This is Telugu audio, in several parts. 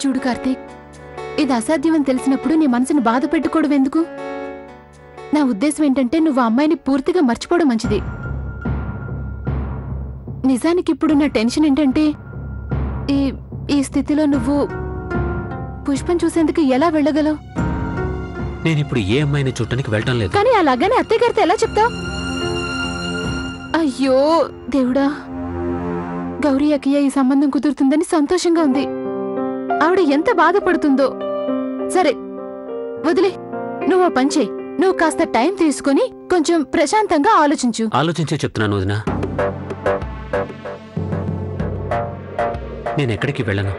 చూడు కార్తీక్, ఇది అసాధ్యమని తెలిసినప్పుడు నీ మనసును బాధ పెట్టుకోవడం ఎందుకు? నా ఉద్దేశం ఏంటంటే నువ్వు ఆ అమ్మాయిని పూర్తిగా మర్చిపోవడం మంచిది. నిజానికి ఇప్పుడు నా టెన్షన్ ఏంటంటే ఈ స్థితిలో నువ్వు పుష్పం చూసేందుకు ఎలా వెళ్ళగలవు? నేనిప్పుడు ఏ అమ్మాయిని చూడటానికి వెళ్ళటం లేదు. కానీ అలాగనే అత్తయ్య గారితో ఎలా చెప్తావు? అయ్యో దేవుడా, గౌరీ అక్కయ్య ఈ సంబంధం కుదురుతుందని సంతోషంగా ఉంది. ఆవిడ ఎంత బాధపడుతుందో. సరే వదిలే, నువ్వు ఆ పని చేయి. నువ్వు కాస్త టైం తీసుకుని కొంచెం ప్రశాంతంగా ఆలోచించు. ఆలోచించే చెప్తున్నాను వదినా. నేనెక్కడికి వెళ్ళను.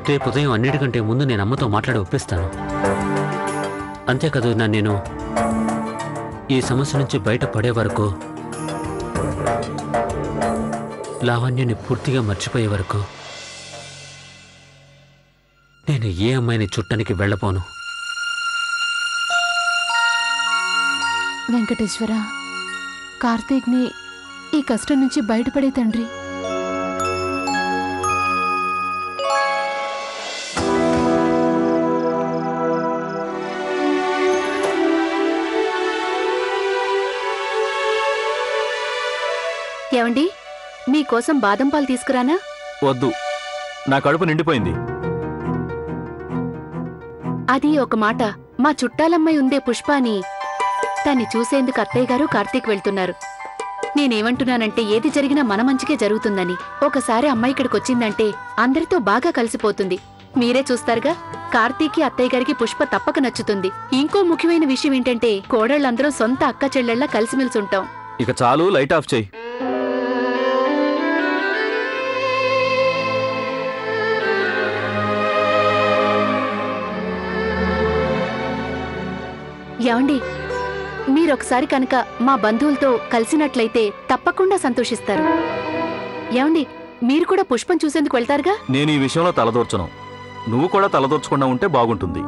రేపు ఉదయం అన్నిటికంటే ముందు నేను అమ్మతో మాట్లాడి ఒప్పిస్తాను. అంతేకాదు, నేను ఈ సమస్య నుంచి బయటపడే వరకు, లావణ్యాన్ని పూర్తిగా మర్చిపోయే వరకు నేను ఏ అమ్మాయిని చుట్టానికి వెళ్ళపోను. వెంకటేశ్వర, కార్తీక్ని ఈ కష్టం నుంచి బయటపడే తండ్రి. ఏమండి, మీకోసం బాదం పాలు తీసుకురానా? వద్దు, నా కడుపు నిండిపోయింది. అది ఒక మాట. మా చుట్టాలమ్మాయి ఉందే పుష్పాని, తన్ని చూసేందుకు అత్తయ్య గారు కార్తీక్ వెళ్తున్నారు. నేనేమంటున్నానంటే ఏది జరిగినా మన మంచికే జరుగుతుందని. ఒకసారి అమ్మాయి ఇక్కడికొచ్చిందంటే అందరితో బాగా కలిసిపోతుంది. మీరే చూస్తారుగా, కార్తీక్కి అత్తయ్య గారికి పుష్ప తప్పక నచ్చుతుంది. ఇంకో ముఖ్యమైన విషయం ఏంటంటే కోడళ్ళందరూ సొంత అక్క చెల్లెళ్ళ కలిసిమెలిసి ఉంటాం. ఇక చాలు, లైట్ ఆఫ్ చేయి. ఏమండి, మీరొకసారి కనుక మా బంధువులతో కలిసినట్లయితే తప్పకుండా సంతోషిస్తారు. ఏమండి, మీరు కూడా పుష్పం చూసేందుకు వెళ్తారుగా? నేను ఈ విషయంలో తలదూర్చను. నువ్వు కూడా తలదూర్చకుండా ఉంటే బాగుంటుంది.